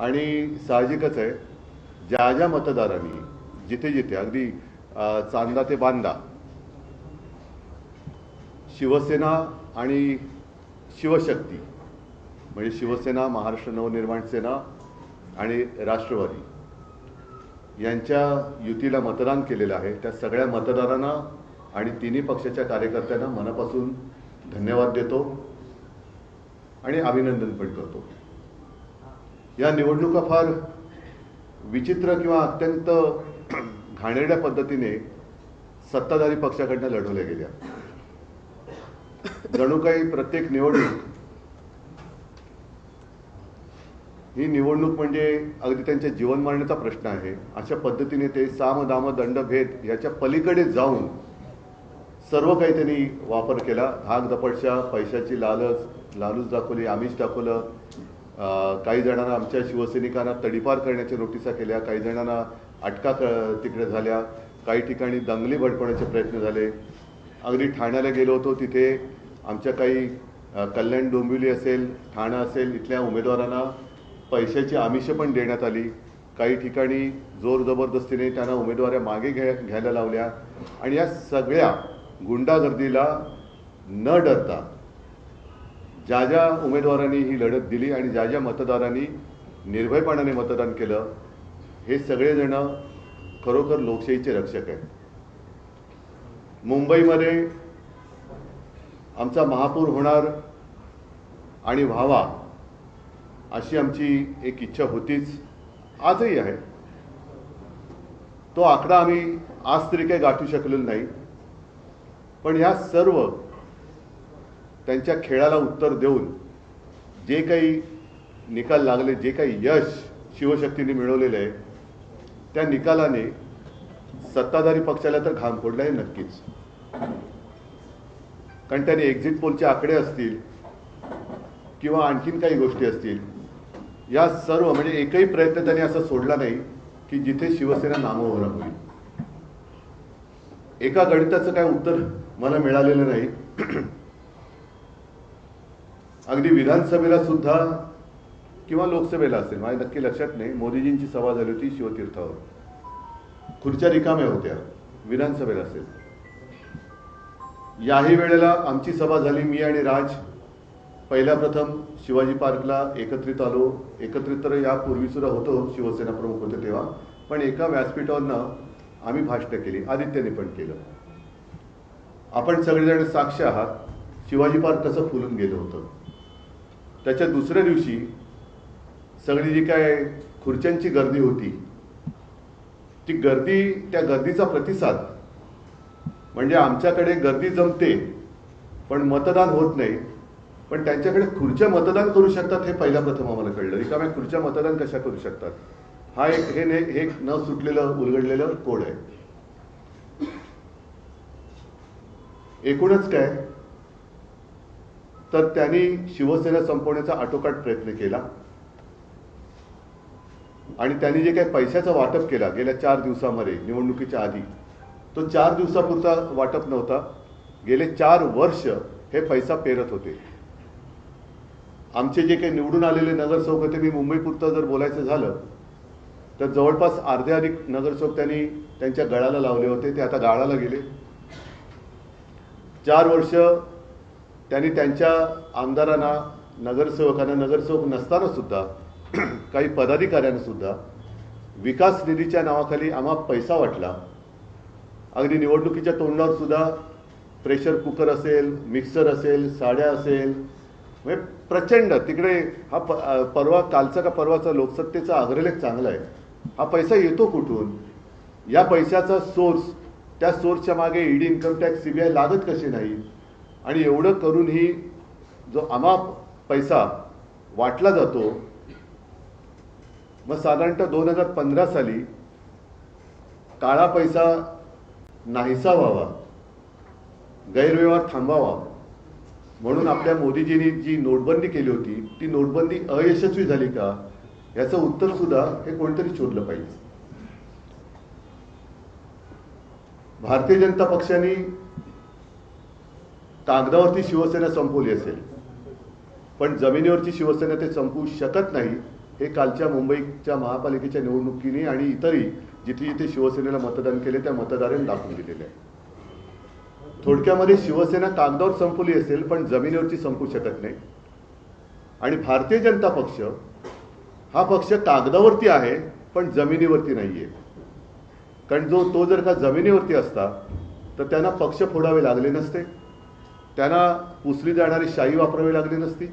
आणि साहजिकच आहे, ज्या ज्या मतदारांनी जिथे जिथे अगदी चांदा ते बांदा शिवसेना आणि शिवशक्ती म्हणजे शिवसेना, महाराष्ट्र नवनिर्माण सेना आणि राष्ट्रवादी यांच्या युतीला मतदान केलेलं आहे, त्या सगळ्या मतदारांना आणि तिन्ही पक्षाच्या कार्यकर्त्यांना मनापासून धन्यवाद देतो आणि अभिनंदन पण करतो। या निवडणुका फार विचित्र किंवा अत्यंत घाणेरड्या पद्धतीने सत्ताधारी पक्षाकडनं लढवल्या गेल्या। जणू काही प्रत्येक निवडणूक ही निवडणूक म्हणजे अगदी त्यांच्या जीवन मरणाचा प्रश्न आहे, अशा पद्धतीने ते साम दाम दंड भेद याच्या पलीकडे जाऊन सर्व काही त्यांनी वापर केला। धाक दपटशा, पैशाची लालूच दाखवली, आमिष दाखवलं। काही जणांना आमच्या शिवसैनिकांना तडीपार करण्याच्या नोटिसा केल्या, काही जणांना अटका तिकडे झाल्या, काही ठिकाणी दंगली भडकवण्याचे प्रयत्न झाले। अगदी ठाण्याला गेलो होतो, तिथे आमच्या काही कल्याण डोंबिवली असेल, ठाणा असेल, इथल्या उमेदवारांना पैशाची आमिषं पण देण्यात आली। काही ठिकाणी जोर जबरदस्तीने त्यांना उमेदवाऱ्या मागे घ्यायला लावल्या आणि या सगळ्या गुंडागर्दीला न डरता ज्या ज्या उमेदवारांनी ही लढत दिली आणि ज्या ज्या मतदारांनी निर्भयपणाने मतदान केलं, हे सगळेजण खरोखर लोकशाहीचे रक्षक आहेत। मुंबईमध्ये आमचा महापौर होणार आणि व्हावा अशी आमची एक इच्छा होतीच, आजही आहे। तो आकडा आम्ही आज तरी काही गाठू शकलेलो नाही, पण या सर्व त्यांच्या खेळाला उत्तर देऊन जे काही निकाल लागले, जे काही यश शिवशक्तीने मिळवलेले आहे, त्या निकालाने सत्ताधारी पक्षाला तर घाम फोडला आहे नक्कीच। कारण त्यांनी एक्झिट पोलचे आकडे असतील किंवा आणखीन काही गोष्टी असतील, या सर्व म्हणजे एकही प्रयत्न त्यांनी असा सोडला नाही की जिथे शिवसेना नामोहरम होईल। एका गणिताचं काय उत्तर मला मिळालेलं नाही। अगदी विधानसभेला सुद्धा किंवा लोकसभेला असेल, माझ्या नक्की लक्षात नाही, मोदीजींची सभा झाली होती शिवतीर्थावर, खुर्च्या रिकाम्या होत्या। विधानसभेला असेल, याही वेळेला आमची सभा झाली, मी आणि राज पहिल्या प्रथम शिवाजी पार्कला एकत्रित आलो। एकत्रित तर यापूर्वी सुद्धा होतो, शिवसेना प्रमुख होते तेव्हा, पण एका व्यासपीठावरनं आम्ही भाषणं केली, आदित्यने पण केलं। आपण सगळेजण साक्ष आहात, शिवाजी पार्क कसं फुलून गेलं होतं। त्याच्या दुसऱ्या दिवशी सगळी जी काय खुर्च्यांची गर्दी होती, ती गर्दी, त्या गर्दीचा प्रतिसाद म्हणजे आमच्याकडे गर्दी जमते पण मतदान होत नाही, पण त्यांच्याकडे खुर्च्या मतदान करू शकतात हे पहिल्या प्रथम आम्हाला कळलं। रिकाम्या खुर्च्या मतदान कशा करू शकतात, हा एक न सुटलेलं उलगडलेलं कोड आहे। एकूणच काय तर त्यांनी शिवसेना संपवण्याचा आटोकाट प्रयत्न केला आणि त्यांनी जे काही पैशाचं वाटप केला गेल्या 4 दिवसामध्ये निवडणुकीच्या आधी, तो 4 दिवसापुरता वाटप नव्हता, गेले 4 वर्ष हे पैसा पेरत होते। आमचे जे काही निवडून आलेले नगरसेवक होते, मी मुंबईपुरतं जर बोलायचं झालं तर जवळपास अर्ध्याधिक नगरसेवक त्यांनी त्यांच्या गळाला लावले होते, ते आता गाळाला गेले। 4 वर्ष त्यांनी त्यांच्या आमदारांना, नगरसेवकांना, नगरसेवक नसताना सुद्धा काही पदाधिकाऱ्यांना सुद्धा विकास निधीच्या नावाखाली आम्हा पैसा वाटला। अगदी निवडणुकीच्या तोंडावर सुद्धा प्रेशर कुकर असेल, मिक्सर असेल, साड्या असेल, म्हणजे प्रचंड तिकडे हा परवा कालचा का परवाचा लोकसत्तेचा अग्रलेख चांगला आहे। हा पैसा येतो कुठून, या पैशाचा सोर्स, त्या सोर्सच्या मागे ईडी, इन्कम टॅक्स, सीबीआय लागत कसे नाही, आणि एवढं करूनही जो आम्हा पैसा वाटला जातो, मग साधारणतः 2015 साली काळा पैसा नाहीसा व्हावा, गैरव्यवहार थांबावा म्हणून आपल्या मोदीजींनी जी नोटबंदी केली होती, ती नोटबंदी अयशस्वी झाली का, याचं उत्तर सुद्धा हे कोणतरी शोधलं पाहिजे। भारतीय जनता पक्षाने कागदावरती शिवसेना संपवली असेल, पण जमिनीवरची शिवसेना ते संपवू शकत नाही, हे कालच्या मुंबईच्या महापालिकेच्या निवडणुकीने आणि इतरही जिथे जिथे शिवसेनेला मतदान केले त्या मतदारांनी दाखवून दिलेले आहे. थोडक्यामध्ये शिवसेना कागदावर संपवली असेल पण जमिनीवरची संपू शकत नाही. आणि भारतीय जनता पक्ष हा पक्ष कागदावरती आहे पण जमिनीवरती नाहीये. कारण तो जर का जमिनीवरती असता तर त्यांना पक्ष फोडावे लागले नसते, त्यांना पुसली जाणारी शाही वापरावी लागली नसती,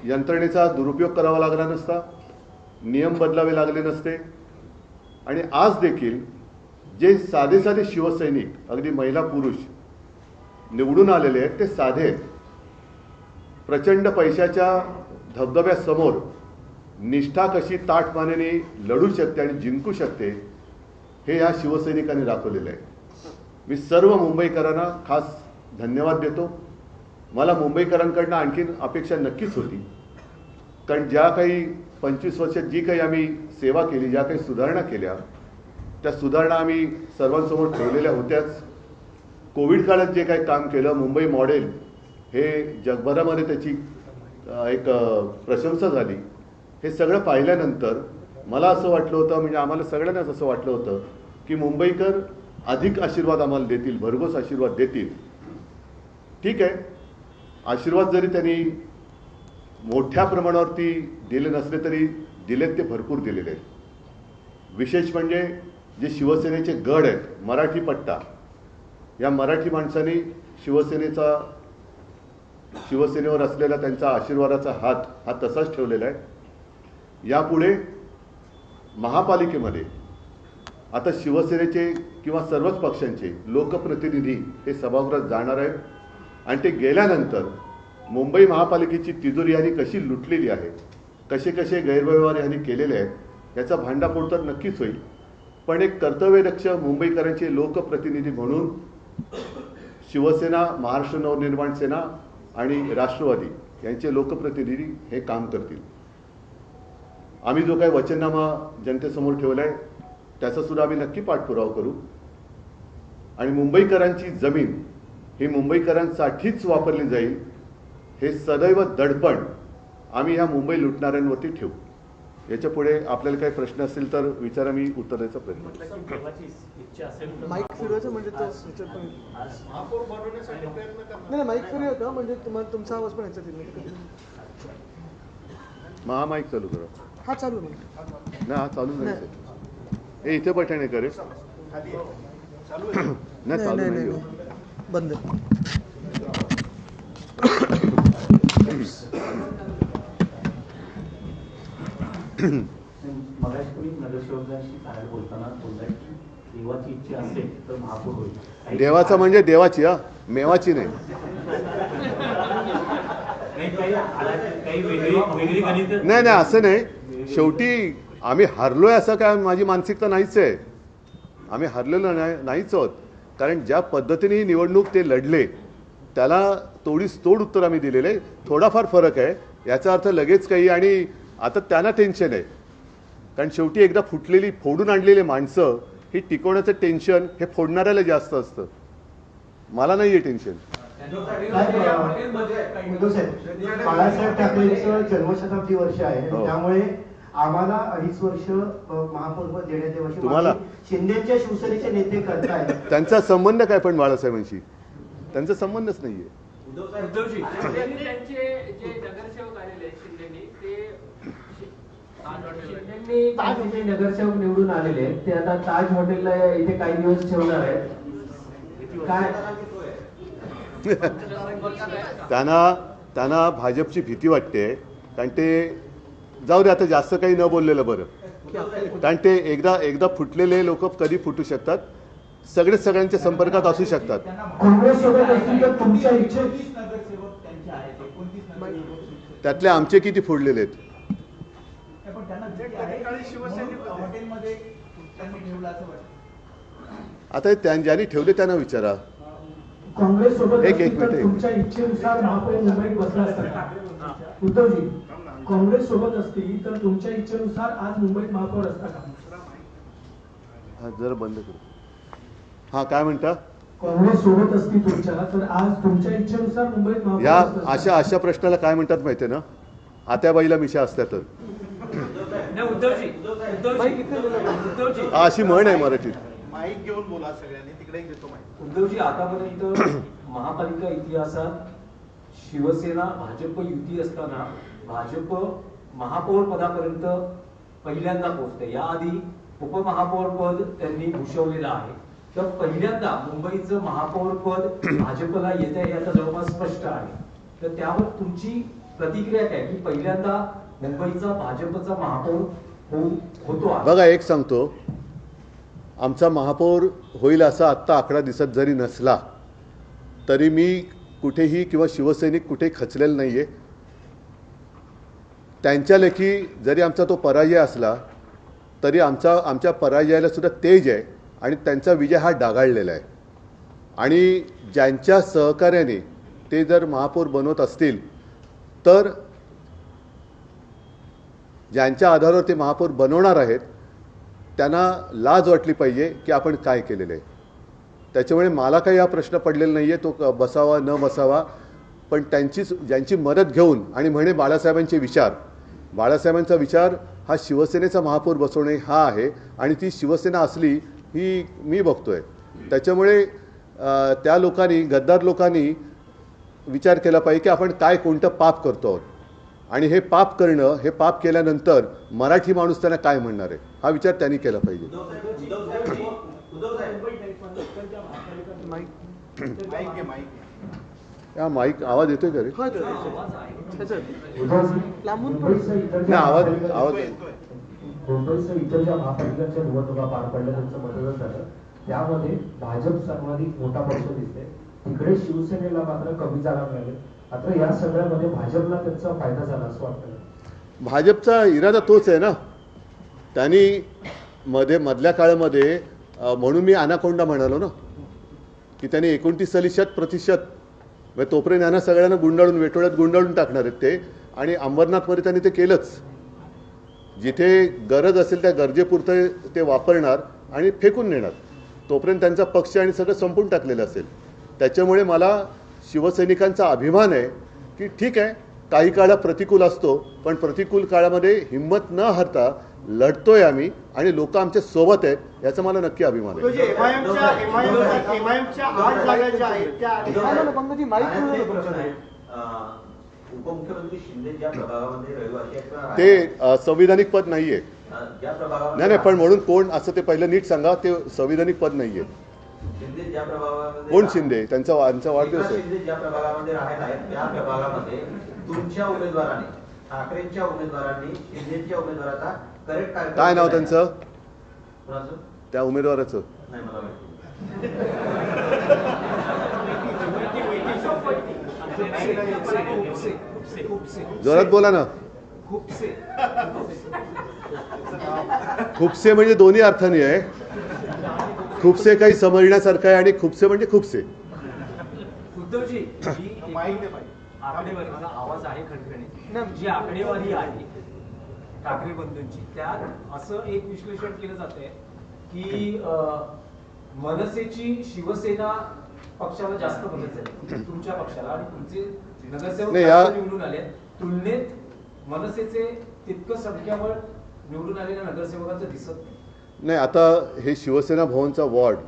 यंत्रणेचा दुरुपयोग करावा लागला नसता, नियम बदलावे लागले नसते. आणि आज देखील जे साधे साधे शिवसैनिक अगदी महिला पुरुष निवडून आलेले आहेत ते साधे आहेत. प्रचंड पैशाच्या धबधब्यासमोर निष्ठा कशी ताठमानेने लढू शकते आणि जिंकू शकते हे या शिवसैनिकांनी दाखवलेलं आहे. मी सर्व मुंबईकरांना खास धन्यवाद देतो. मला मुंबईकरांकडनं आणखीन अपेक्षा नक्कीच होती, कारण ज्या काही 25 वर्षात जी काही आम्ही सेवा केली, ज्या काही सुधारणा केल्या त्या सुधारणा आम्ही सर्वांसमोर ठेवलेल्या होत्याच. कोविड काळात जे काही काम केलं, मुंबई मॉडेल हे जगभरामध्ये त्याची एक प्रशंसा झाली. हे सगळं पाहिल्यानंतर मला असं वाटलं होतं, म्हणजे आम्हाला सगळ्यांनाच असं वाटलं होतं की मुंबईकर अधिक आशीर्वाद आम्हाला देतील, भरघोस आशीर्वाद देतील. ठीक आहे, आशीर्वाद जरी त्यांनी मोठ्या प्रमाणावरती दिले नसले तरी दिलेत ते भरपूर दिलेले आहेत. विशेष म्हणजे जे शिवसेनेचे गड आहेत, मराठी पट्टा, या मराठी माणसांनी शिवसेनेवर असलेला त्यांचा आशीर्वादाचा हात हा तसाच ठेवलेला आहे. यापुढे महापालिकेमध्ये आता शिवसेनेचे किंवा सर्वच पक्षांचे लोकप्रतिनिधी हे सभागृहात जाणार आहेत आणि ते गेल्यानंतर मुंबई महापालिकेची तिजोरी यांनी कशी लुटलेली आहे, कसे कसे गैरव्यवहार यांनी केलेले आहेत याचा भांडाफोड तर नक्कीच होईल. पण एक कर्तव्यदक्ष मुंबईकरांचे लोकप्रतिनिधी म्हणून शिवसेना, महाराष्ट्र नवनिर्माण सेना आणि राष्ट्रवादी यांचे लोकप्रतिनिधी हे काम करतील. आम्ही जो काही वचननामा जनतेसमोर ठेवला आहे त्याचा सुद्धा आम्ही नक्की पाठपुरावा करू. आणि मुंबईकरांची जमीन ही मुंबईकरांसाठीच वापरली जाईल हे सदैव दडपण आम्ही ह्या मुंबई लुटणाऱ्यांवरती ठेवू. याच्या पुढे आपल्याला काही प्रश्न असतील तर विचारा, मी उत्तर द्यायचा प्रयत्न करेन. माईक फिरवायचं म्हणजे नाही, माईक फिरव का म्हणजे तुम्हाला तुमचा आवाज पण ह्याच्यात येईल. हा माईक चालू करा. हा चालू नाही, हा चालू नाही. हे इथे पठाणे करे नाही, चालू नाही, बंद. मगाशी तुम्ही नगरसेवकांशी बाहेर बोलताना बोलताय की देवाची इच्छा असेल तर महापौर होईल. देवाचा म्हणजे देवाची, हा मेवाची नाही. नाही नाही असं नाही. शेवटी आम्ही हरलोय असं काय माझी मानसिकता नाहीच आहे. आम्ही हरलेलो नाहीच आहोत. कारण ज्या पद्धतीने ही निवडणूक ते लढले त्याला तोडीस तोड उत्तर आम्ही दिलेले. थोडाफार फरक आहे, याचा अर्थ लगेच काही. आणि आता त्यांना टेन्शन आहे, कारण शेवटी एकदा फुटलेली फोडून आणलेली माणसं ही टिकवण्याचं टेन्शन हे फोडणाऱ्याला जास्त असतं. मला नाही आहे टेन्शन. बाळासाहेब ठाकरेंचं जन्मशताब्दी वर्ष आहे, त्यामुळे आम्हाला 2.5 वर्ष महापौरपद देण्यात यावं तुम्हाला शिंदेच्या शिवसेनेचे नेते करतायत. त्यांचा संबंध काय पण बाळासाहेबांशी त्यांचा संबंधच नाहीये. उद्धवजी त्यांचे जे नगरसेवक आलेले शिंदेनी ते नगरसेवक निवडून आलेले ते आता ताज हॉटेलला इथे काही दिवस ठेवणार आहेत. काय त्यांना भाजपची भीती वाटते. कारण ते जाऊ दे, आता जास्त काही न बोललेलं बरं. कारण ते एकदा फुटलेले लोक कधी फुटू शकतात, सगळ्यांच्या संपर्कात असू शकतात. त्यातले आमचे किती फुडलेले आहेत. आता ज्यांनी ठेवले त्यांना विचारा. काँग्रेस सोबत एक मिनिट. तुमच्या इच्छेनुसार महापौर मुंबईत बसला असता. उद्धवजी, काँग्रेस सोबत असती तर तुमच्या इच्छेनुसार आज मुंबईत महापौर असता का? हा जरा बंद करू. हा काय म्हणता? काँग्रेस सोबत असती तुमच्या तर आज तुमच्या इच्छेनुसार मुंबईत महापौर या अशा प्रश्नाला काय म्हणतात माहितीये ना, आत्याबाईला मिशा असत्या तर. नाही उद्धवजी हा, अशी म्हण आहे मराठीत. माईक घेऊन बोला सगळ्यांनी, तिकडे घेतो माईक. उद्धवजी आतापर्यंत महापालिका इतिहासात शिवसेना भाजप युती असताना भाजप महापौर पदापर्यंत पहिल्यांदा पोहोचते. याआधी उपमहापौर पद त्यांनी भूषवलेलं आहे. तर पहिल्यांदा मुंबईचं महापौर पद भाजपला येत आहे हे आता जवळपास स्पष्ट आहे. तर त्यावर तुमची प्रतिक्रिया काय की पहिल्यांदा मुंबईचा भाजपचा महापौर होतो आहे? बघा, एक सांगतो, आमचा महापौर होईल असा आत्ता आकडा दिसत जरी नसला तरी मी कुठेही किंवा शिवसैनिक कुठेही खचलेलं नाही आहे. त्यांच्या लेखी जरी आमचा तो पराजय असला तरी आमच्या पराजयाला सुद्धा तेज आहे आणि त्यांचा विजय हा डागाळलेला आहे. आणि ज्यांच्या सहकार्याने ते जर महापौर बनवत असतील तर ज्यांच्या आधारावर ते महापौर बनवणार आहेत त्यांना लाज वाटली पाहिजे की आपण काय केलेलं आहे. त्याच्यामुळे मला काही हा प्रश्न पडलेला नाही आहे तो बसावा न बसावा, पण ज्यांची मदत घेऊन आणि म्हणे बाळासाहेबांचा विचार हा शिवसेनेचा महापौर बसवणे हा आहे आणि ती शिवसेना असली ही मी बघतोय. त्याच्यामुळे त्या लोकांनी, गद्दार लोकांनी विचार केला पाहिजे की आपण कोणतं पाप करतो आहोत आणि हे पाप करणं, हे पाप केल्यानंतर मराठी माणूस त्यांना काय म्हणणार आहे हा विचार त्यांनी केला पाहिजे. या माईक आवाज येतोय का रे? नाही, आवाज मुंबईसह इतर ज्या महापालिकांच्या निवडणुका पार पडल्या त्यांचं मतदान झालं त्यामध्ये भाजप सर्वाधिक मोठा पक्ष दिसते. तिकडे शिवसेनेला मात्र कमी जागा मिळाले. मात्र या सगळ्यामध्ये भाजपला त्याचा फायदा झाला असं वाटतं. भाजपचा इरादा तोच आहे ना. त्यांनी मधल्या काळामध्ये म्हणून मी अनाकोंडा म्हणालो ना की त्यांनी 29% म्हणजे तोपर्यंत यांना सगळ्यांना गुंडाळून वेटोळ्यात गुंडाळून टाकणार आहेत ते. आणि अंबरनाथमध्ये त्यांनी ते केलंच. जिथे गरज असेल त्या गरजेपुरतं ते वापरणार आणि फेकून नेणार. तोपर्यंत त्यांचा पक्ष आणि सगळं संपून टाकलेलं असेल. त्याच्यामुळे मला शिवसैनिकांचा अभिमान आहे की ठीक आहे, काही काळा प्रतिकूल असतो पण प्रतिकूल काळामध्ये हिंमत न हरता लढतोय आम्ही आणि लोक आमच्या सोबत आहेत याचा मला नक्की अभिमान आहे. उपमुख्यमंत्री शिंदे ज्या प्रभागामध्ये रहिवासी ते संविधानिक पद नाहीये. नाही, पण म्हणून कोण असं ते पहिलं नीट सांगा. ते संविधानिक पद नाहीये. शिंदे ज्या प्रभागामध्ये कोण शिंदे? त्यांचा वाढदिवस आहे. शिंदे ज्या प्रभागामध्ये राहत आहेत त्या प्रभागामध्ये तुमच्या उमेदवाराने, ठाकरेंच्या उमेदवारांनी शिंदेच्या उमेदवाराचा करेक्ट काय नाव त्यांचं? कोणाचं? त्या उमेदवाराचं नाही मला माहिती. जोरात बोला ना. खुपसे म्हणजे दोन्ही अर्थाने आहे. खुपसे काही समजण्यासारखं आहे आणि खुपसे म्हणजे खुपसे. उद्धवजी आकडेवारीचा आवाज आहे खणखणीत. जी आकडेवारी आहे ठाकरे बंधूंची त्यात असं एक विश्लेषण केलं जात आहे की मनसेची शिवसेना पक्षाला जास्त मदत झाली तुमच्या पक्षाला आणि तुमचे नगरसेवक निवडून आले. तुलनेत मनसेचे तितकं संख्याबळ निवडून आलेल्या नगरसेवकांचं दिसत नाही. नाही, आता हे शिवसेना भवनचा वॉर्ड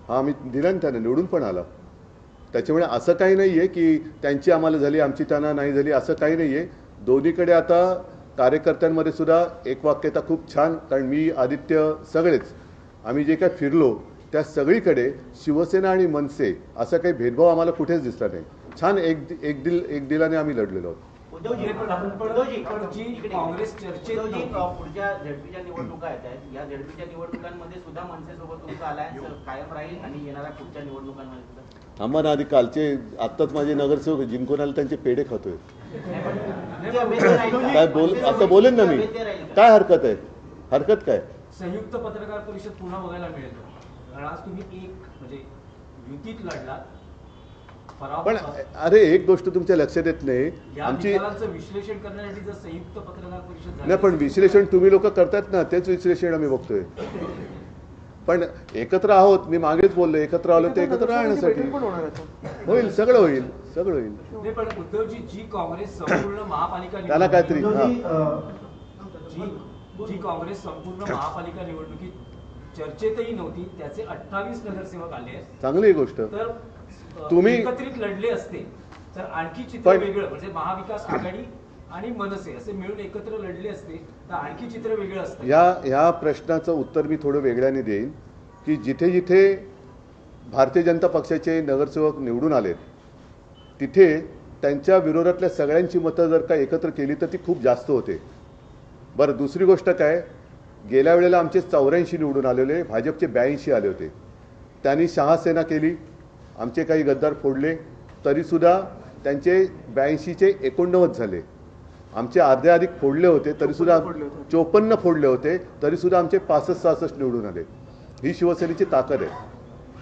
हा आम्ही दिला ना, त्याने निवडून पण आला. त्याच्यामुळे असं काही नाही आहे की त्यांची आम्हाला झाली आमची त्यांना नाही झाली असं काही नाही आहे. दोन्हीकडे आता कार्यकर्त्यांमध्ये सुद्धा एकवाक्यता खूप छान. कारण मी, आदित्य, सगळेच आम्ही जे काय फिरलो त्या सगळीकडे शिवसेना आणि मनसे असा काही भेदभाव आम्हाला कुठेच दिसला नाही. छान एक दिलाने आम्ही लढलेलो आहोत. काँग्रेस चर्चेत पुढच्या झेडपीच्या निवडणुका येत आहेत. या झेडपीच्या निवडणुकांमध्ये सुद्धा मनसेसोबत तुमचा अलायन्स कायम राहील आणि येणाऱ्या पुढच्या निवडणुकांमध्ये सुद्धा. आम्हाला आधी कालचे आत्ताच माझे नगरसेवक जिंकून आले त्यांचे पेढे खातोय. आता बोलेन ना मी. काय हरकत आहे? हरकत काय? संयुक्त पत्रकार परिषद पुन्हा बघायला मिळेल. कारण आज तुम्ही एक म्हणजे युतीत लढला. पण अरे एक गोष्ट तुमच्या लक्षात येत नाही. आमची विश्लेषण करण्यासाठी जर संयुक्त पत्रकार परिषद नाही, पण विश्लेषण तुम्ही लोक करतायत ना, तेच विश्लेषण आम्ही बघतोय. पण एकत्र आहोत. मी मागेच बोललो एकत्र आलो ते एकत्र राहण्यासाठी. होईल, सगळं होईल, सगळं होईल. पण उद्धवजी जी काँग्रेस संपूर्ण महापालिका त्याला काहीतरी जी काँग्रेस संपूर्ण महापालिका निवडणुकीत चर्चेतही नव्हती, त्याचे 28 नगरसेवक आले आहेत. चांगली गोष्ट. तर तुम्ही एकत्रित लढले असते तर आणखी चित्र वेगळं, म्हणजे महाविकास आघाडी आणि मनसे असे मिळून एकत्र लढले असते तर आणखी चित्र वेगळं असतं. या प्रश्नाचं उत्तर मी थोडं वेगळ्याने देईन की जिथे जिथे भारतीय जनता पक्षाचे नगरसेवक निवडून आलेत तिथे त्यांच्या विरोधातल्या सगळ्यांची मतं जर का एकत्र केली तर ती खूप जास्त होते. बरं, दुसरी गोष्ट काय, गेल्या वेळेला आमचे 84 निवडून आलेले, भाजपचे 82 आले होते. त्यांनी शहासेना केली, आमचे काही गद्दार फोडले, तरीसुद्धा त्यांचे 82चे 89 झाले. आमचे अर्धे अधिक फोडले होते तरीसुद्धा 54 फोडले होते तरीसुद्धा आमचे 65-66 निवडून आले. ही शिवसेनेची ताकद आहे.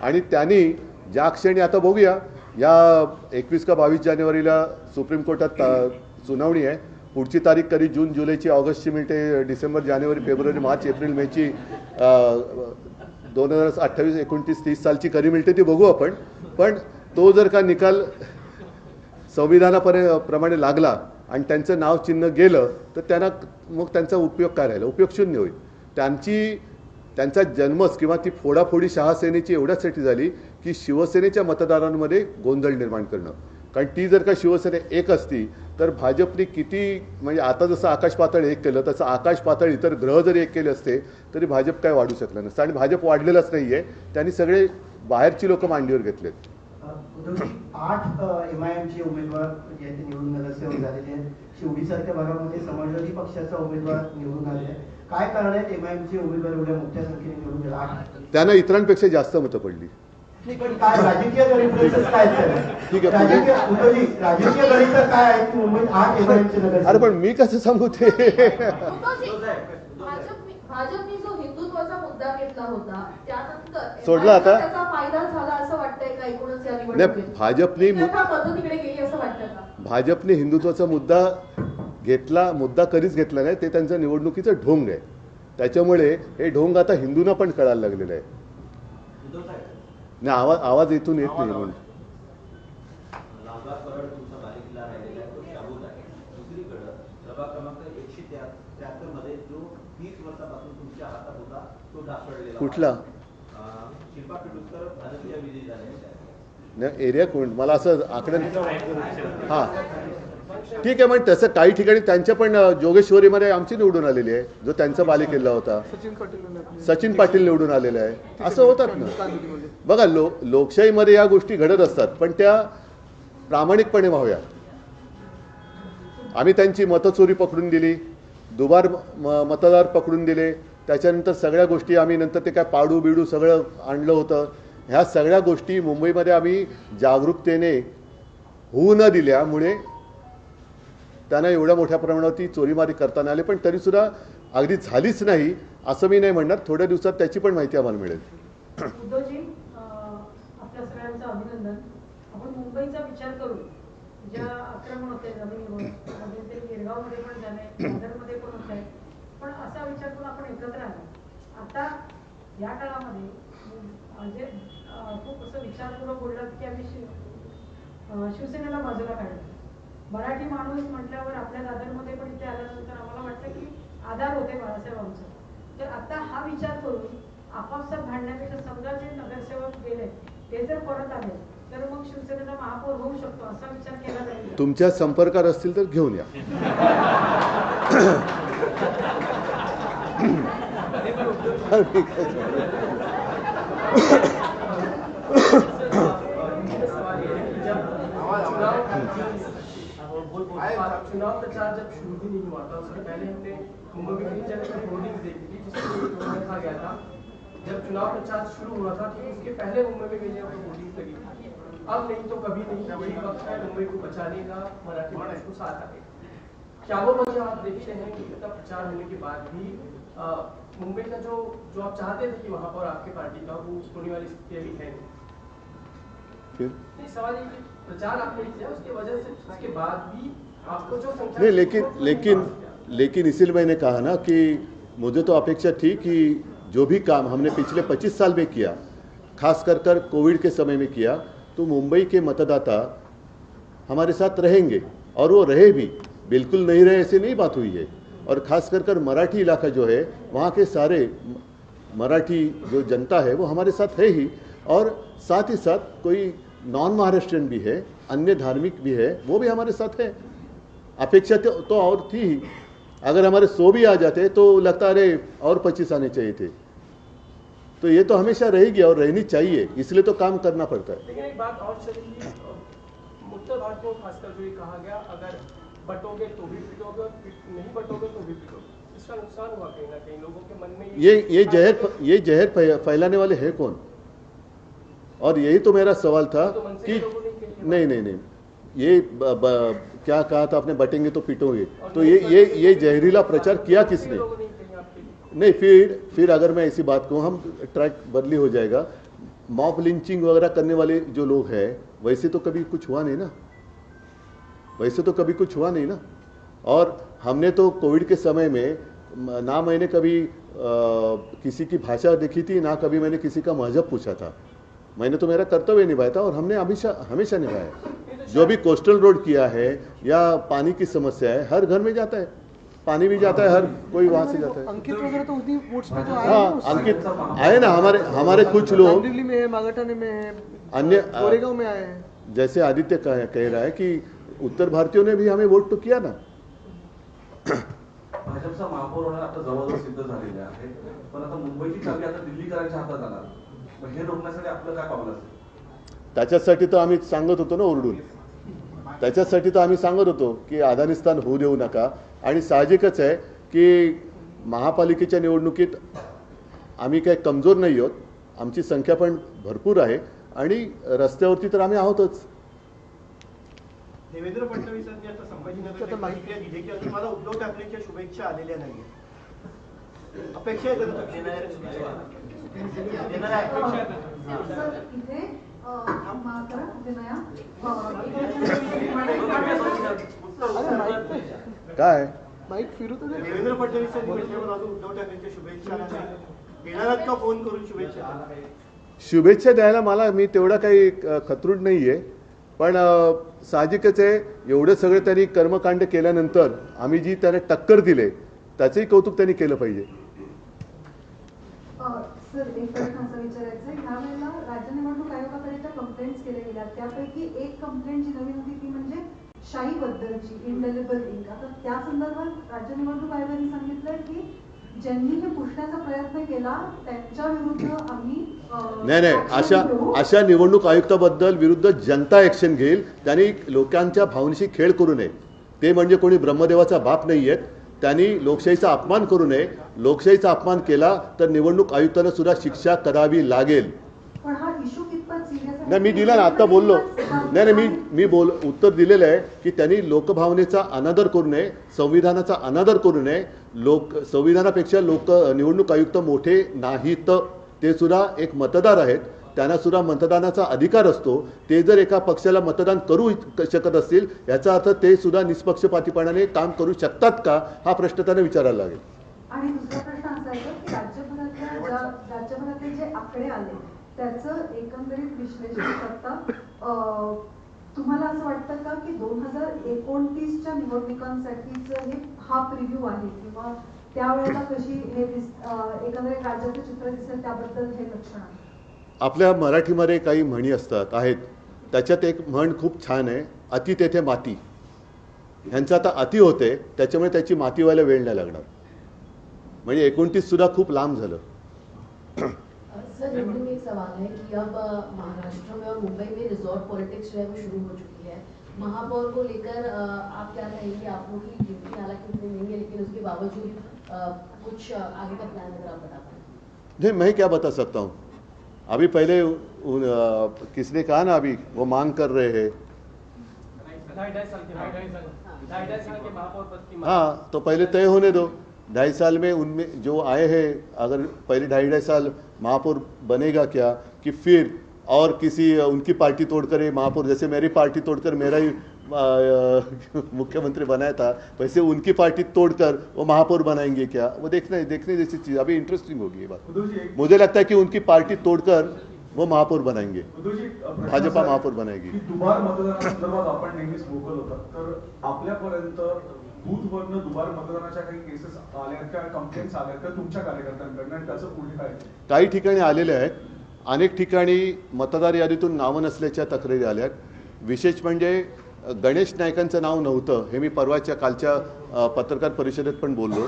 आणि त्यांनी ज्या क्षणी, आता बघूया, या 21 का 22 जानेवारीला सुप्रीम कोर्टात सुनावणी आहे. पुढची तारीख कधी जून जुलैची, ऑगस्टची मिळते, डिसेंबर जानेवारी फेब्रुवारी मार्च एप्रिल मेची 2028 29 30 सालची कधी मिळते ती बघू आपण. पण तो जर का निकाल संविधानाप्रमाणे लागला आणि त्यांचं नाव चिन्ह गेलं तर त्यांना मग त्यांचा उपयोग काय राहिला? उपयोग शून्य होईल. त्यांचा जन्मच किंवा ती फोडाफोडी शहासेनेची एवढ्यासाठी झाली की शिवसेनेच्या मतदारांमध्ये गोंधळ निर्माण करणं. कारण ती जर का शिवसेना एक असती तर भाजपने किती, म्हणजे आता जसं आकाश पातळ एक केलं तसं आकाश पातळ इतर ग्रह जरी एक केले असते तरी भाजप काय वाढू शकलं नसतं. आणि भाजप वाढलेलंच नाही आहे, त्यांनी सगळे बाहेरची लोक मांडीवर घेतलेत. 8 MIMचे उमेदवार जे आहेत ते निवडून नगरसेवक झालेले आहेत. शिवडीसारख्या भागामध्ये समाजवादी पक्षाचा उमेदवार निवडून आले आहेत. काय कारण आहेत MIMचे उमेदवार एवढ्या मोठ्या संख्येने निवडून गेले? 8 त्यांना इतरांपेक्षा जास्त मतं पडली. पण काय राजकीय गणित काय ठीक आहे, राजकीय गणित काय आहे की मुंबईत 8 MIMचे नगरसेवक? अरे पण मी कसं सांगू ते? भाजपने जो हिंदुत्वाचा मुद्दा घेतला होता त्यानंतर सोडला आता? त्याचा फायदा झाला असं वाटतंय का एकूणच या नाही, निवडणुकीत? भाजपने मतं तिकडे गेली असं वाटतं का? भाजपने हिंदुत्वाचा मुद्दा कधीच घेतला नाही. ते त्यांचं निवडणुकीचं ढोंग आहे. त्याच्यामुळे हे ढोंग आता हिंदूंना पण कळायला लागलेलं आहे. नाही, आवाज इथून येत नाही म्हणून. लालबाग परळ तुमचा बालेकिल्ला राहिलेला आहे, तो शाबूत आहे. दुसरीकडं प्रभाग क्रमांक 173 मध्ये जो 30 वर्षापासून तुमच्या हातात होता तो ढासळलेला. कुठला? शिल्पा पिडुस्कर भाजपच्या विजयी झाले. नाही, एरिया कोण, मला असं आकडे. हां, ठीक आहे. मग तसं काही ठिकाणी त्यांच्या पण जोगेश्वरीमध्ये आमची निवडून आलेली आहे, जो त्यांचा बालेकिल्ला होता. सचिन पाटील निवडून आलेले आहे. असं होतात ना. बघा, लोकशाहीमध्ये या गोष्टी घडत असतात, पण त्या प्रामाणिकपणे व्हाव्या. आम्ही त्यांची मतचोरी पकडून दिली, दुबार मतदार पकडून दिले, त्याच्यानंतर सगळ्या गोष्टी आम्ही नंतर ते काय पाडू बिडू सगळं आणलं होतं. ह्या सगळ्या गोष्टी मुंबईमध्ये आम्ही जागरूकतेने होऊ न दिल्यामुळे त्यांना एवढ्या मोठ्या प्रमाणावरती चोरीमारी करताना आले. पण तरीसुद्धा अगदी झालीच नाही असं मी नाही म्हणणार. थोड्या दिवसात त्याची पण माहिती आम्हाला मिळेल. उद्धवजी, आपल्या सगळ्यांचं अभिनंदन. आपण मुंबईचा विचार करू, ज्या आक्रमण होते जमिनीवर, मध्ये ते गिरगावमध्ये पण झाले, दादरमध्ये पण होत आहे, पण असा विचार करून आपण एकत्र आलो. आता या काळामध्ये म्हणजे खूप असं विचारपूर्वक बोललात की आम्ही शिवसेनेला बाजूला काढलं. मराठी माणूस म्हटल्यावर आपल्या दादरमध्ये पण इथे आल्यानंतर आम्हाला वाटतं की आधार होते बाळासाहेबांचा. तर आता हा विचार करून आपापसात भांडण्यापेक्षा समजा जे नगरसेवक गेले ते जर परत आले तर मग शिवसेनेचा महापौर होऊ शकतो असा विचार केला जाईल. तुमच्या संपर्कात असतील तर घेऊन या. चुनाव प्रचार जब शुरू भी नहीं हुआ था उससे पहले हमने कुंभ में होर्डिंग्स देखी थी जिसमें देखा गया था. जब चुनाव प्रचार शुरू हुआ था तो उसके पहले मुंबई में गई होर्डिंग्स लगी थी. अब नहीं तो कभी नहीं, यही वक्त है मुंबई को बचाने का, मराठी मानस को साथ आने. क्या वो वजह आप देखते हैं कि इतना प्रचार होने के बाद भी मुंबई का जो आप चाहते थे कि वहां पर आपकी पार्टी का वो होने वाली स्थिति अभी है नहीं? सवाल ये कि प्रचार आपने किया उसके वजह से उसके बाद भी आपको जो संख्या नहीं, लेकिन इसीलिए मैंने कहा ना कि मुझे तो अपेक्षा थी कि जो भी काम हमने पिछले 25 साल में किया, खास कर कोविड के समय में किया, तो मुंबई के मतदाता हमारे साथ रहेंगे और वो रहे भी. बिल्कुल नहीं रहे ऐसे नहीं बात हुई है. और खास कर मराठी इलाका जो है वहाँ के सारे मराठी जो जनता है वो हमारे साथ है ही, और साथ ही साथ कोई नॉन महाराष्ट्रियन भी है, अन्य धार्मिक भी है, वो भी हमारे साथ है। अपेक्षा तो और थी ही, अगर हमारे 100 भी आ जाते तो लगता अरे और 25 आने चाहिए थे। तो ये तो हमेशा रहेगी और रहनी चाहिए, इसलिए तो काम करना पड़ता है। लेकिन एक बात और चलेगी, उत्तर भारत में खासकर जो ये कहा गया, अगर बटोगे तो भी पिटोगे और नहीं बटोगे तो भी पिटोगे, इसका नुकसान हुआ कहीं ना कहीं लोगों के मन में। ये जहर फैलाने वाले हैं कौन? और यही तो मेरा सवाल था कि नहीं ये क्या कहा था आपने, बटेंगे तो पिटोगे, तो ये जहरीला प्रचार किया किसने? नहीं, फिर अगर मैं ऐसी बात कहूँ, हम ट्रैक बदली हो जाएगा। मॉब लिंचिंग वगैरह करने वाले जो लोग हैं, वैसे तो कभी कुछ हुआ नहीं ना, और हमने तो कोविड के समय में ना मैंने कभी किसी की भाषा देखी थी, ना कभी मैंने किसी का मजहब पूछा था। मैंने तो मेरा कर्तव्य निभाया था और हमने हमेशा निभाया। जो भी कोस्टल रोड किया है या पानी की समस्या है, हर घर में जाता है, पानी भी जाता है, हर कोई वहां से जाता है। अंकित वगैरह तो उसी वोट्स पे जो आए, हाँ, अंकित आए ना, हमारे कुछ लोग दिल्ली में है, मागाठाणे में है, अन्य गोरेगांव में आए हैं। जैसे आदित्य कह रहा है कि उत्तर भारतीयों ने भी हमें वोट तो किया ना। भाजपचा महापौर होणार आता जवळजवळ सिद्ध झालेला आहे, पण आता मुंबईची चावी आता दिल्लीकरांच्या हातात जाणार, मग हे रोखण्यासाठी आपलं काय पावलं असेल? त्याच्यासाठी तर आम्ही सांगत होतो ना ओरडून, त्याच्यासाठी तर आम्ही सांगत होतो की अफगाणिस्तान होऊ देऊ नका। आणि साहजिकच आहे की महापालिकेच्या निवडणुकीत आम्ही काही कमजोर नाही आहोत, आमची संख्या पण भरपूर आहे आणि रस्त्यावरती तर आम्ही आहोतच। देवेंद्र फडणवीसांनी आता संभाजीनगर माहिती दिली की अजून मला उद्धव ठाकरेंच्या शुभेच्छा आलेल्या नाहीये, अपेक्षा आहे इथे काय माईक फिरू तर देवेंद्र फडणवीसांनी म्हटल्यावर अजून उद्धव ठाकरेंच्या शुभेच्छा देणार का, फोन करून शुभेच्छा द्यायला मला मी तेवढा काही खतरूड नाहीये, पण साहजिकच आहे एवढे सगळे त्यांनी कर्मकांड केल्यानंतर आम्ही जी त्याने टक्कर दिले त्याचंही कौतुक त्यांनी केलं पाहिजे। सर, एक प्रश्न असा विचारायचा आहे, ह्या वेळेला राज्य निवडणूक आयोगाकडे ज्या कंप्लेंट्स केल्या गेल्या त्यापैकी एक कंप्लेंट जी नवीन होती ती म्हणजे शाही बद्दलची, इंडेलिबल इंक। आता त्या संदर्भात राज्य निवडणूक आयोगाने सांगितलंय की ज्यांनी हे पुसण्याचा प्रयत्न केला त्यांच्या विरुद्ध आम्ही नाही अशा निवडणूक आयुक्ताबद्दल विरुद्ध जनता ऍक्शन घेईल। त्यांनी लोकांच्या भावनेशी खेळ करू नये, ते म्हणजे कोणी ब्रह्मदेवाचा बाप नाहीयेत, त्यांनी लोकशाहीचा अपमान करू नये। लोकशाहीचा अपमान केला तर निवडणूक आयुक्तांना सुद्धा शिक्षा करावी लागेल। पण हा इश्यू कितपत सिरियस आहे? नाही, मी दिला ना, आता बोललो नाही, मी उत्तर दिलेलं आहे की त्यांनी लोकभावनेचा अनादर करू नये, संविधानाचा अनादर करू नये। संविधानापेक्षा निवडणूक आयुक्त मोठे नाहीत, ते सुद्धा एक मतदार आहेत, त्यांना सुद्धा मतदानाचा अधिकार असतो। ते जर एका पक्षाला मतदान करू शकत असतील याचा अर्थ ते सुद्धा निष्पक्षपातीपणाने काम करू शकतात का, हा प्रश्न त्यांना विचारायला लागेल। आणि दुसरा प्रश्न असा आहे की राज्यभरातले जे आकडे आले त्याचं एकंदरीत विश्लेषण करता तुम्हाला असं वाटतं का की 2029च्या निवडणुकांसाठीचं हा प्रिव्ह्यू आहे किंवा त्यावेळेला कशी हे एकंदरीत राज्याचं चित्र दिसेल त्याबद्दल हे लक्षण आहे? आपल्या मराठीमध्ये काही म्हणी आहेत, त्याच्यात एक म्हण खूप छान आहे, अति तेथे माती। ह्यांचं आता अति होते त्याच्यामुळे त्याची माती व्हायला वेळ नाही लागणार, म्हणजे 29 सुद्धा खूप लांब झालं। सर, हिंदी में एक सवाल है कि अब महाराष्ट्र में और मुंबई में रिजॉर्ट पॉलिटिक्स जो है वो शुरू हो चुकी है। महापौर को लेकर आप क्या कहेंगे? आप लोग की ड्यूटी हालांकि उतनी नहीं है, लेकिन उसके बावजूद कुछ आगे का प्लान अगर आप बता पाए। नहीं, मैं क्या बता सकता हूँ, अभी पहले किसने कहा ना, अभी वो मांग कर रहे हैं 2.5 साल के महापौर पद की। हाँ, तो पहले तय होने दो। 2.5 साल में उनमें जो आए हैं, अगर पहले 2.5 साल महापौर बनेगा क्या, कि फिर और किसी उनकी पार्टी तोड़कर ये महापौर, जैसे मेरी पार्टी तोड़कर मेरा ही मुख्यमंत्री बनाया था, वैसे उनकी पार्टी तोड़कर वो महापौर बनाएंगे क्या, वो देखने जैसी चीज़। अभी इंटरेस्टिंग होगी ये बात। मुझे लगता है कि उनकी पार्टी तोड़कर वो महापौर बनाएंगे, भाजपा महापौर बनाएगी। दुबार मतदानासंदर्भात आपण नेहमीच वोकल होतात, तर आपल्यापर्यंत बूथवरनं दुबार मतदानाच्या काही केसेस आल्या त्या कंप्लेंट्स आल्या त्या तुमच्या कार्यकर्त्यांकडनं आणि त्याचं पुढे काय? काही ठिकाणी आलेले आहेत, अनेक ठिकाणी मतदार यादीतून नावं नसल्याच्या तक्रारी आल्या आहेत. विशेष म्हणजे गणेश नाईकांचं नाव नव्हतं हे मी परवाच्या कालच्या पत्रकार परिषदेत पण बोललो.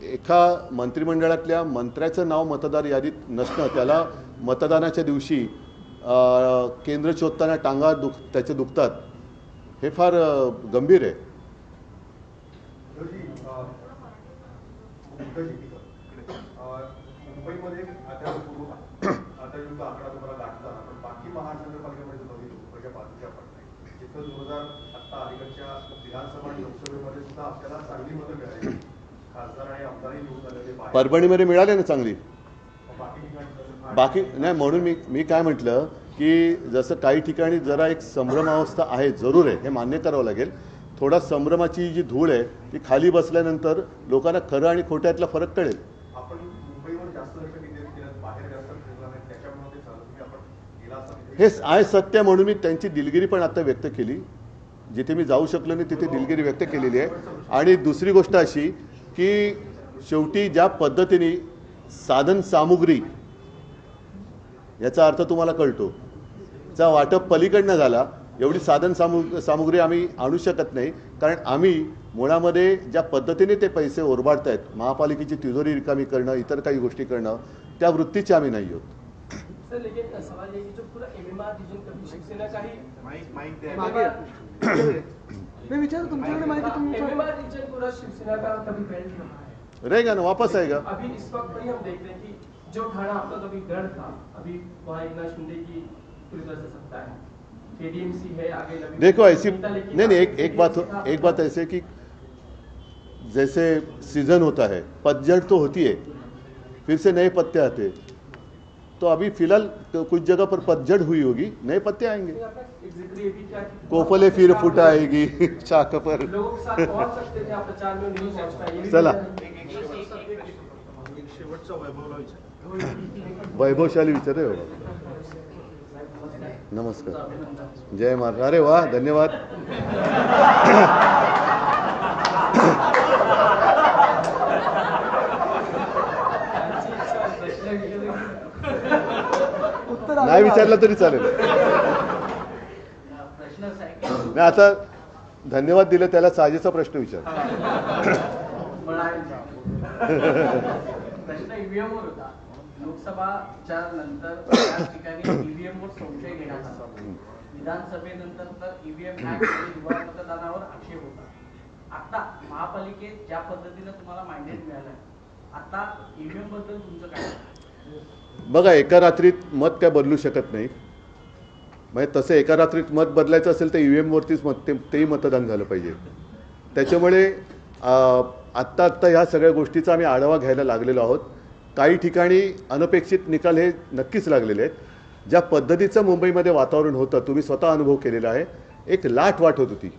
एका मंत्रिमंडळातल्या मंत्र्याचं नाव मतदार यादीत नसणं, त्याला मतदानाच्या दिवशी केंद्र शोधताना टांगा त्याचे दुखतात, हे फार गंभीर आहे. मुंबईमध्ये आता युद्ध आकडा तुम्हाला गाठला, पण बाकी महानगरपालिकेमध्ये बघितलं बाजूच्या पडल्या जिथं 2000 आता अलीकडच्या विधानसभा आणि लोकसभेमध्ये सुद्धा आपल्याला चांगली मतं मिळाली, खासदार आणि आमदारही निवडून आलेले. परभणीमध्ये मिळाले ना चांगली. बाकी नाही, म्हणून मी काय म्हटलं की जसं काही ठिकाणी जरा एक संभ्रमावस्था आहे, जरूर आहे, हे मान्य करावं लागेल. थोडा संभ्रमाची जी धूळ आहे ती खाली बसल्यानंतर लोकांना खरं आणि खोट्यातला फरक कळेल. आपण मुंबईवर जास्त लक्ष केंद्रित केलं, बाहेर जास्त फिरला नाही, त्याच्यामुळे ते झालं. तुम्ही आपण गेला हे आहे सत्य, म्हणून मी त्यांची दिलगिरी पण आता व्यक्त केली. जिथे मी जाऊ शकलो नाही तिथे दिलगिरी व्यक्त केलेली आहे. आणि दुसरी गोष्ट अशी की शेवटी ज्या पद्धतीने साधन सामुग्री, याचा अर्थ तुम्हाला कळतो, चा वाटप पलीकडनं झाला, एवढी साधन सामुग्री आम्ही आणू शकत नाही. कारण आम्ही मुळामध्ये ज्या पद्धतीने ते पैसे ओरबाडत आहेत, महापालिकेची तिजोरी रिकामी करणं, इतर काही गोष्टी करणं, त्या वृत्तीचे आम्ही नाही आहोत. सर लेकिन सवाल ये कि जो पूरा एमएमआर रीजन कभी शिवसेना का ही मैं विचार तुमच्याकडे माहिती एमएमआर रीजन पूरा शिवसेना का कभी फेल रहा है, रहेगा ना, वापस आएगा. अभी इस वक्त पर ही हम देख रहे हैं कि जो ठाणा आपका कभी गढ़ था, अभी वहाँ एकनाथ शिंदे की पूरी तरह से सत्ता है, केडीएमसी है आगे. देखो ऐसी नहीं एक बात ऐसे कि जैसे सीजन होता है, पतझड़ तो होती है, फिर से नए पत्ते आते, तो अभी फिलहाल कुछ जगह पर पतझड़ हुई होगी, नए पत्ते आएंगे. कोफले फिर फुटा आएगी शाख पर. लोगों के साथ पहुंच सकते थे, आप प्रचार में नहीं पहुंच पाए. चला वैभवशाली विचार आहे. नमस्कार, जय महाराज. अरे वाह, धन्यवाद. नाही विचारलं तरी चालेल. नाही, आता धन्यवाद दिले त्याला साजेचा प्रश्न विचार. प्रश्न ईव्हीएम वर होता. लोकसभाच्या नंतर त्याच ठिकाणी ईव्हीएम वर संशय घेण्यात आला. विधानसभेनंतर तर ईव्हीएम ऍक्ट आणि दुबार मतदानावर आक्षेप होता. आता महापालिकेत ज्या पद्धतीने तुम्हाला मांडेज मिळालाय, आता ईव्हीएम बद्दल तुमचं काय? बघा, एका रात्रीत मत काय बदलू शकत नाही. म्हणजे तसं एका रात्रीत मत बदलायचं असेल तर ईव्हीएम वरतीच तेही मतदान झालं पाहिजे. त्याच्यामुळे आत्ता ह्या सगळ्या गोष्टीचा आम्ही आढावा घ्यायला लागलेलो आहोत. काही ठिकाणी अनपेक्षित निकाल हे नक्कीच लागलेले आहेत. ज्या पद्धतीचं मुंबईमध्ये वातावरण होतं, तुम्ही स्वतः अनुभव केलेला आहे, एक लाट वाटत होती.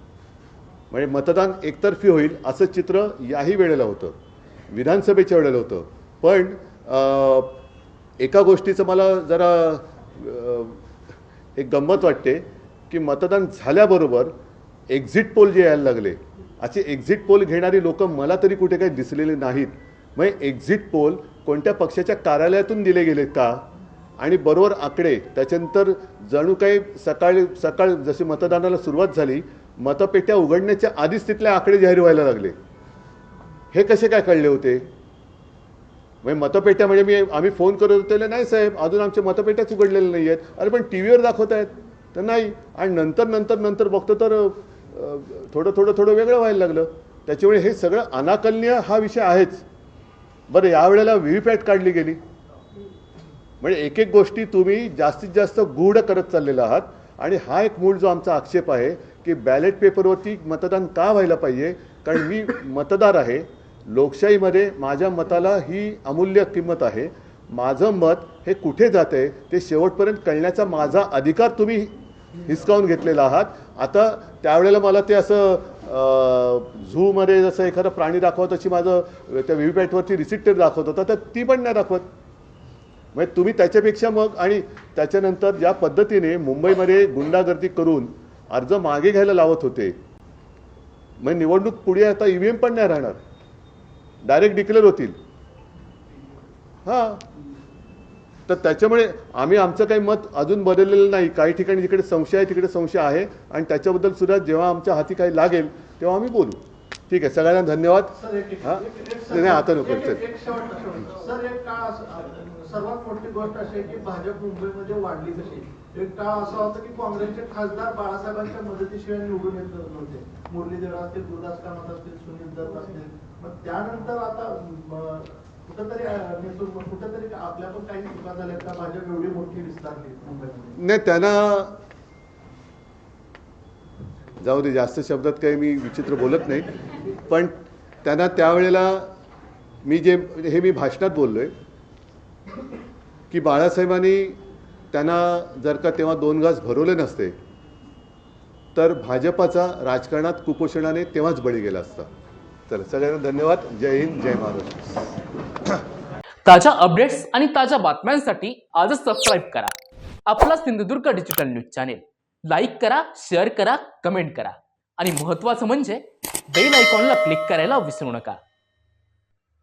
म्हणजे मतदान एकतर्फी होईल असं चित्र याही वेळेला होतं, विधानसभेच्या वेळेला होतं. पण एका गोष्टीचं मला जरा एक गंमत वाटते की मतदान झाल्याबरोबर एक्झिट पोल जे यायला लागले, असे एक्झिट पोल घेणारी लोक मला तरी कुठे काही दिसलेले नाहीत. म्हणजे एक्झिट पोल कोणत्या पक्षाच्या कार्यालयातून दिले गेलेत का, आणि बरोबर आकडे त्याच्यानंतर जणू काही सकाळ जशी मतदानाला सुरुवात झाली, मतपेट्या उघडण्याच्या आधीच तिथले आकडे जाहीर व्हायला लागले. हे कसे काय कळले होते? म्हणजे मतपेट्या म्हणजे आम्ही फोन करत होते, नाही साहेब अजून आमच्या मतपेट्याच उघडलेल्या नाही आहेत. अरे पण टी व्हीवर दाखवत आहेत तर नाही. आणि नंतर बघतो तर थोडं वेगळं व्हायला लागलं. त्याच्यामुळे हे सगळं अनाकलनीय हा विषय आहेच. बरं, यावेळेला व्हीव्हीपॅट काढली गेली. म्हणजे एक गोष्टी तुम्ही जास्तीत जास्त गूढ करत चाललेला आहात. आणि हा एक मूळ जो आमचा आक्षेप आहे की बॅलेट पेपरवरती मतदान का व्हायला पाहिजे, कारण मी मतदार आहे. लोकशाहीमध्ये माझ्या मताला ही अमूल्य किंमत आहे. माझं मत हे कुठे जाते ते शेवटपर्यंत कळण्याचा माझा अधिकार तुम्ही हिसकावून घेतलेला आहात. आता त्यावेळेला मला ते असं झूमध्ये जसं एखादा प्राणी दाखवत अशी माझं त्या व्हीव्हीपॅटवरती रिसिप्ट दाखवत होता, तर ती पण नाही दाखवत. म्हणजे तुम्ही त्याच्यापेक्षा मग आणि त्याच्यानंतर ज्या पद्धतीने मुंबईमध्ये गुंडागर्दी करून अर्ज मागे घ्यायला लावत होते, मग निवडणूक पुढे आता ईव्हीएम पण नाही राहणार, डायरेक्ट डिक्लेअर होतील. हां, तर त्याच्यामुळे आम्ही आमचं काही मत अजून बदललेलं नाही. काही ठिकाणी जिकडे संशय आहे तिकडे संशय आहे आणि त्याच्याबद्दल सुद्धा जेव्हा आमच्या हाती काही लागेल तेव्हा आम्ही बोलू. ठीक आहे, सगळ्यांना धन्यवाद. हां, नाही आता नको. सर, एक काळ सर्वात मोठी गोष्ट अशी आहे की भाजप मुंबईमध्ये वाढली कशी. एक काळ असा होता की काँग्रेसचे खासदार बाळासाहेबांच्या मदतीशिवाय निवडून येत नव्हते. मुरलीधर असतील, गुरुदास कामत असतील, सुनील दत्त असतील. मग त्यानंतर आता कुठंतरी आपल्या पण काही चुका झाल्या का भाजप एवढी मोठी विस्तारली मुंबईमध्ये? नाही, त्यांना जाऊ दे, जास्त शब्दात काही मी विचित्र बोलत नाही. पण त्यांना त्यावेळेला मी भाषणात बोललोय की बाळासाहेबांनी त्यांना जर का तेव्हा 2 घास भरवले नसते तर भाजपाचा राजकारणात कुपोषणाने तेव्हाच बळी गेला असता. चला, सगळ्यांना धन्यवाद. जय हिंद, जय महाराष्ट्र. ताज्या अपडेट्स आणि ताज्या बातम्यांसाठी आजच सबस्क्राईब करा आपला Sindhudurg digital news channel. Like करा, शेअर करा, कमेंट करा आणि महत्त्वाचं म्हणजे बेल आयकॉनला क्लिक करायला विसरू नका.